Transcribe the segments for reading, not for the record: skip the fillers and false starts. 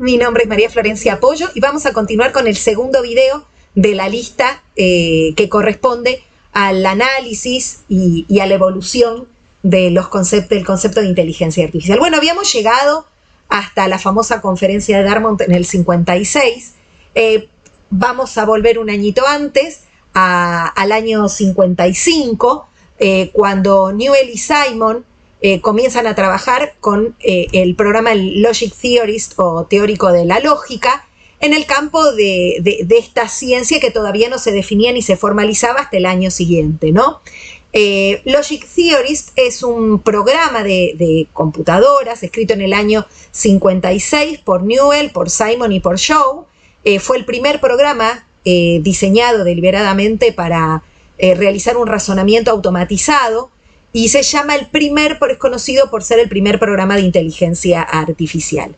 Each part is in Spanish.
mi nombre es María Florencia Pollo y vamos a continuar con el segundo video de la lista que corresponde al análisis y a la evolución de del concepto de inteligencia artificial. Bueno, habíamos llegado hasta la famosa conferencia de Dartmouth en el 56. Vamos a volver un añito antes, al año 55, cuando Newell y Simon comienzan a trabajar con el programa Logic Theorist o teórico de la lógica en el campo de esta ciencia que todavía no se definía ni se formalizaba hasta el año siguiente, ¿no? Logic Theorist es un programa de computadoras escrito en el año 56 por Newell, por Simon y por Shaw. Fue el primer programa diseñado deliberadamente para realizar un razonamiento automatizado y se llama es conocido por ser el primer programa de inteligencia artificial.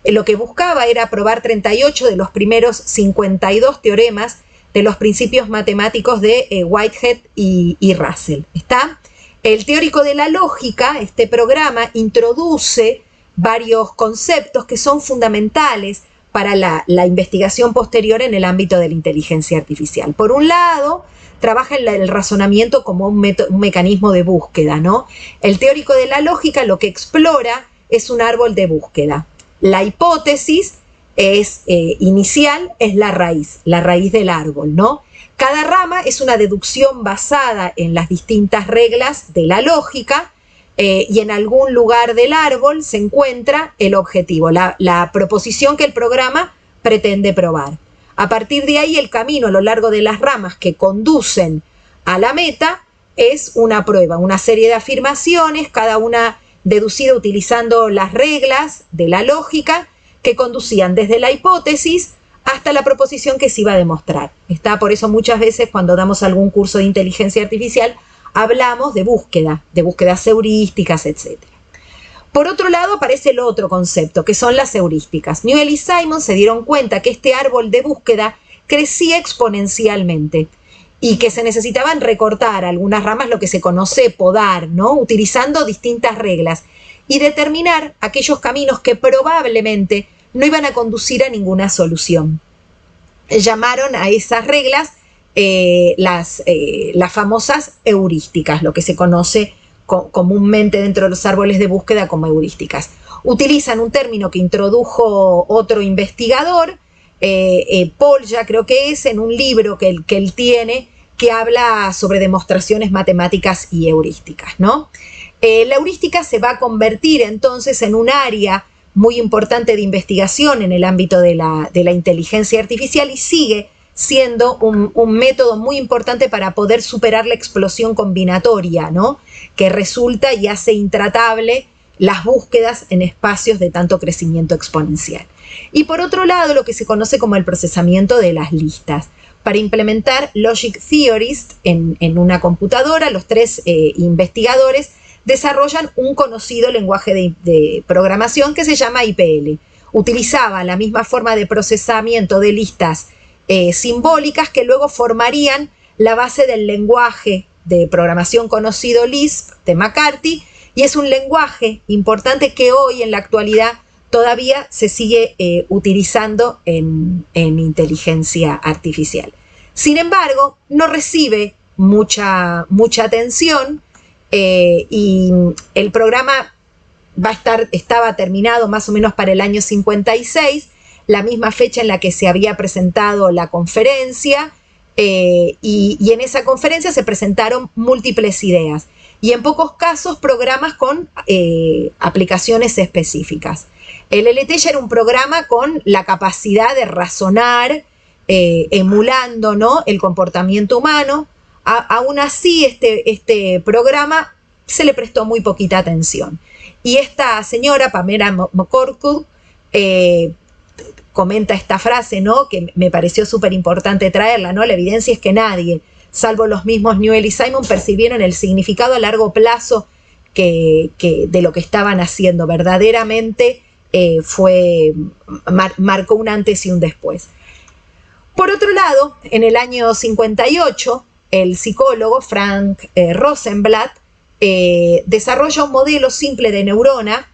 Lo que buscaba era probar 38 de los primeros 52 teoremas de los principios matemáticos de Whitehead y Russell. ¿Está? El teórico de la lógica, este programa, introduce varios conceptos que son fundamentales para la investigación posterior en el ámbito de la inteligencia artificial. Por un lado, trabaja en el razonamiento como un mecanismo de búsqueda, ¿no? El teórico de la lógica lo que explora es un árbol de búsqueda. La hipótesis inicial es la raíz del árbol, ¿no? Cada rama es una deducción basada en las distintas reglas de la lógica y en algún lugar del árbol se encuentra el objetivo, la proposición que el programa pretende probar. A partir de ahí, el camino a lo largo de las ramas que conducen a la meta es una prueba, una serie de afirmaciones, cada una deducida utilizando las reglas de la lógica que conducían desde la hipótesis hasta la proposición que se iba a demostrar. Por eso muchas veces cuando damos algún curso de inteligencia artificial hablamos de búsquedas heurísticas, etc. Por otro lado aparece el otro concepto, que son las heurísticas. Newell y Simon se dieron cuenta que este árbol de búsqueda crecía exponencialmente y que se necesitaban recortar algunas ramas, lo que se conoce podar, ¿no? Utilizando distintas reglas y determinar aquellos caminos que probablemente no iban a conducir a ninguna solución. Llamaron a esas reglas las famosas heurísticas, lo que se conoce comúnmente dentro de los árboles de búsqueda como heurísticas. Utilizan un término que introdujo otro investigador, Polya creo que es, en un libro que él tiene, que habla sobre demostraciones matemáticas y heurísticas, ¿no? La heurística se va a convertir entonces en un área muy importante de investigación en el ámbito de la inteligencia artificial y sigue siendo un método muy importante para poder superar la explosión combinatoria, ¿no? Que resulta y hace intratable las búsquedas en espacios de tanto crecimiento exponencial. Y por otro lado, lo que se conoce como el procesamiento de las listas. Para implementar Logic Theorist en una computadora, los tres investigadores desarrollan un conocido lenguaje de programación que se llama IPL. Utilizaba la misma forma de procesamiento de listas simbólicas que luego formarían la base del lenguaje de programación conocido Lisp de McCarthy, y es un lenguaje importante que hoy en la actualidad todavía se sigue utilizando en inteligencia artificial. Sin embargo, no recibe mucha atención y el programa estaba terminado más o menos para el año 56, la misma fecha en la que se había presentado la conferencia, y en esa conferencia se presentaron múltiples ideas y en pocos casos programas con aplicaciones específicas. El LT ya era un programa con la capacidad de razonar, emulando, ¿no?, el comportamiento humano. Aún así, este programa se le prestó muy poquita atención. Y esta señora, Pamela McCorkle, comenta esta frase, ¿no?, que me pareció súper importante traerla, ¿no? La evidencia es que nadie, salvo los mismos Newell y Simon, percibieron el significado a largo plazo de lo que estaban haciendo. Verdaderamente marcó un antes y un después. Por otro lado, en el año 58, el psicólogo Frank Rosenblatt desarrolla un modelo simple de neurona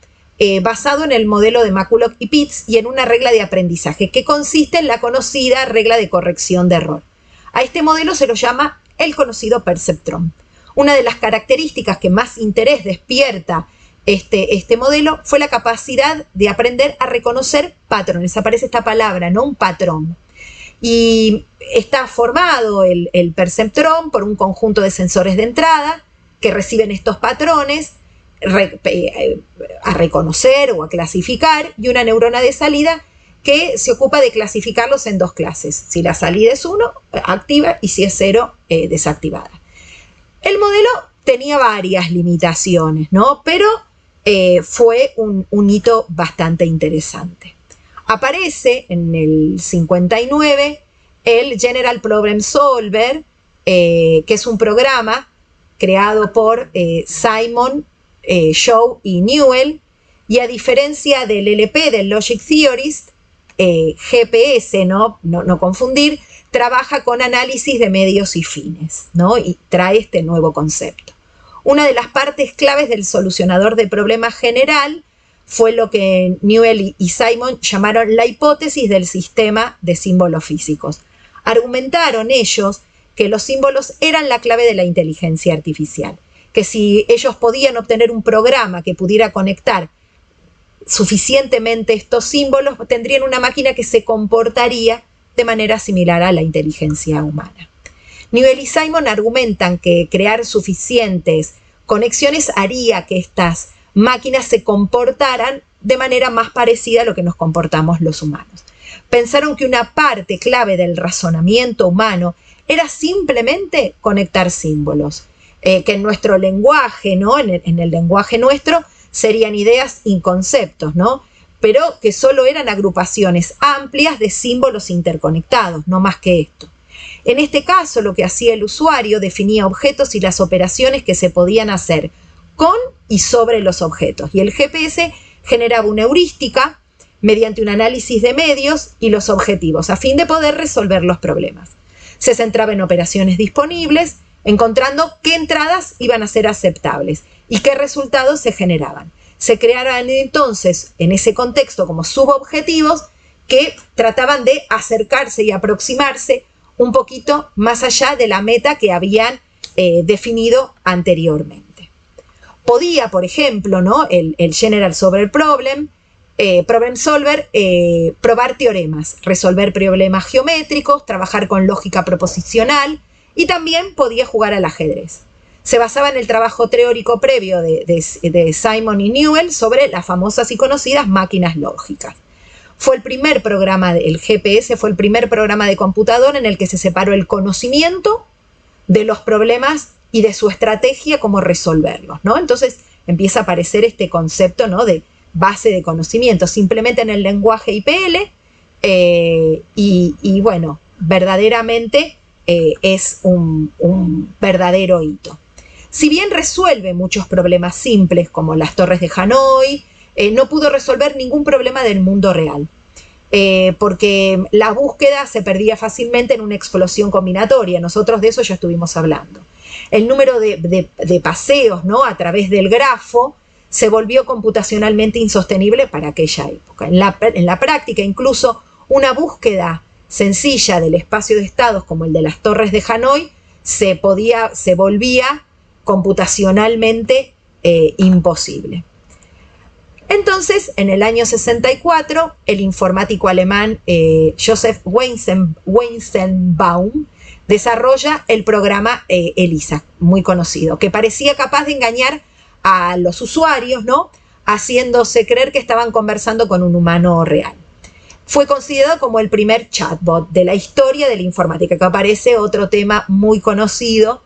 basado en el modelo de McCulloch y Pitts y en una regla de aprendizaje que consiste en la conocida regla de corrección de error. A este modelo se lo llama el conocido perceptrón. Una de las características que más interés despierta este modelo fue la capacidad de aprender a reconocer patrones. Aparece esta palabra, ¿no? Un patrón. Y está formado el perceptrón por un conjunto de sensores de entrada que reciben estos patrones a reconocer o a clasificar, y una neurona de salida que se ocupa de clasificarlos en dos clases. Si la salida es 1, activa, y si es 0, desactivada. El modelo tenía varias limitaciones, ¿no? Pero fue un hito bastante interesante. Aparece en el 59 el General Problem Solver, que es un programa creado por Simon, Shou y Newell, y a diferencia del LP, del Logic Theorist, GPS, no confundir, trabaja con análisis de medios y fines, ¿no? Y trae este nuevo concepto. Una de las partes claves del solucionador de problemas general fue lo que Newell y Simon llamaron la hipótesis del sistema de símbolos físicos. Argumentaron ellos que los símbolos eran la clave de la inteligencia artificial, que si ellos podían obtener un programa que pudiera conectar suficientemente estos símbolos, tendrían una máquina que se comportaría de manera similar a la inteligencia humana. Newell y Simon argumentan que crear suficientes conexiones haría que estas máquinas se comportaran de manera más parecida a lo que nos comportamos los humanos. Pensaron que una parte clave del razonamiento humano era simplemente conectar símbolos, que en nuestro lenguaje, ¿no? en el lenguaje nuestro, serían ideas y conceptos, ¿no? Pero que solo eran agrupaciones amplias de símbolos interconectados, no más que esto. En este caso, lo que hacía el usuario definía objetos y las operaciones que se podían hacer con y sobre los objetos. Y el GPS generaba una heurística mediante un análisis de medios y los objetivos, a fin de poder resolver los problemas. Se centraba en operaciones disponibles, encontrando qué entradas iban a ser aceptables y qué resultados se generaban. Se crearon entonces, en ese contexto, como subobjetivos que trataban de acercarse y aproximarse un poquito más allá de la meta que habían definido anteriormente. Podía, por ejemplo, ¿no? el General Problem Solver, probar teoremas, resolver problemas geométricos, trabajar con lógica proposicional, y también podía jugar al ajedrez. Se basaba en el trabajo teórico previo de Simon y Newell sobre las famosas y conocidas máquinas lógicas. Fue el primer programa, el GPS fue el primer programa de computadora en el que se separó el conocimiento de los problemas y de su estrategia, cómo resolverlos, ¿no? Entonces empieza a aparecer este concepto, ¿no? de base de conocimiento, simplemente en el lenguaje IPL, y bueno, verdaderamente es un verdadero hito. Si bien resuelve muchos problemas simples como las torres de Hanoi, no pudo resolver ningún problema del mundo real, porque la búsqueda se perdía fácilmente en una explosión combinatoria. Nosotros de eso ya estuvimos hablando. El número de paseos, ¿no? a través del grafo se volvió computacionalmente insostenible para aquella época. En la práctica, incluso una búsqueda sencilla del espacio de estados como el de las torres de Hanoi se volvía computacionalmente imposible. Entonces, en el año 64, el informático alemán Joseph Weizenbaum desarrolla el programa ELIZA, muy conocido, que parecía capaz de engañar a los usuarios, ¿no? haciéndose creer que estaban conversando con un humano real. Fue considerado como el primer chatbot de la historia de la informática, que aparece otro tema muy conocido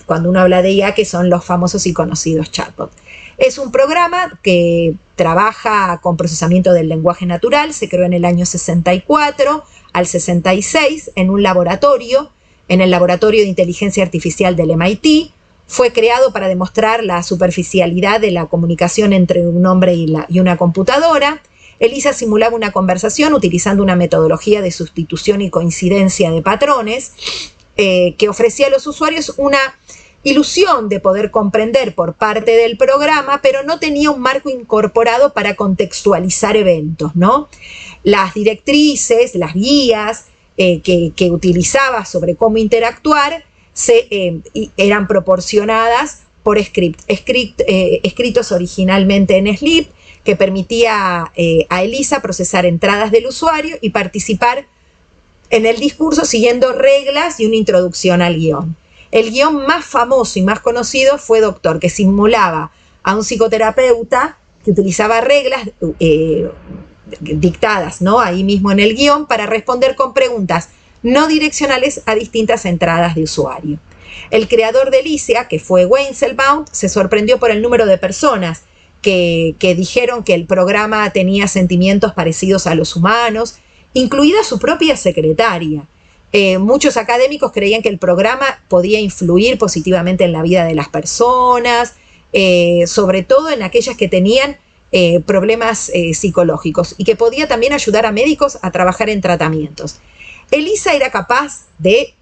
cuando uno habla de IA, que son los famosos y conocidos chatbots. Es un programa que trabaja con procesamiento del lenguaje natural, se creó en el año 64 al 66 en un laboratorio, en el Laboratorio de Inteligencia Artificial del MIT. Fue creado para demostrar la superficialidad de la comunicación entre un hombre y una computadora. ELIZA simulaba una conversación utilizando una metodología de sustitución y coincidencia de patrones que ofrecía a los usuarios una ilusión de poder comprender por parte del programa, pero no tenía un marco incorporado para contextualizar eventos, ¿no? Las directrices, las guías que utilizaba sobre cómo interactuar eran proporcionadas por escritos originalmente en Sleep, que permitía a Elisa procesar entradas del usuario y participar en el discurso siguiendo reglas y una introducción al guión. El guión más famoso y más conocido fue Doctor, que simulaba a un psicoterapeuta que utilizaba reglas dictadas, ¿no?, ahí mismo en el guión, para responder con preguntas no direccionales a distintas entradas de usuario. El creador de Elysia, que fue Weizenbaum, se sorprendió por el número de personas que dijeron que el programa tenía sentimientos parecidos a los humanos, incluida su propia secretaria. Muchos académicos creían que el programa podía influir positivamente en la vida de las personas, sobre todo en aquellas que tenían problemas psicológicos, y que podía también ayudar a médicos a trabajar en tratamientos. Elisa era capaz de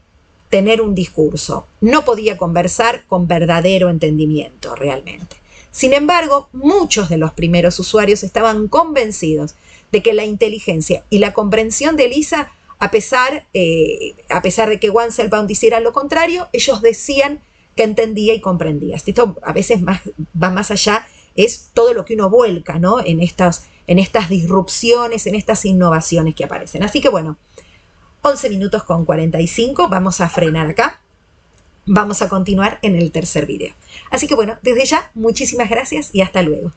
tener un discurso, no podía conversar con verdadero entendimiento realmente. Sin embargo, muchos de los primeros usuarios estaban convencidos de que la inteligencia y la comprensión de Elisa, a pesar de que Weizenbaum hiciera lo contrario, ellos decían que entendía y comprendía. Esto a veces va más allá, es todo lo que uno vuelca, ¿no?, en estas disrupciones, en estas innovaciones que aparecen. Así que bueno, 11 minutos con 45, vamos a frenar acá. Vamos a continuar en el tercer video. Así que bueno, desde ya, muchísimas gracias y hasta luego.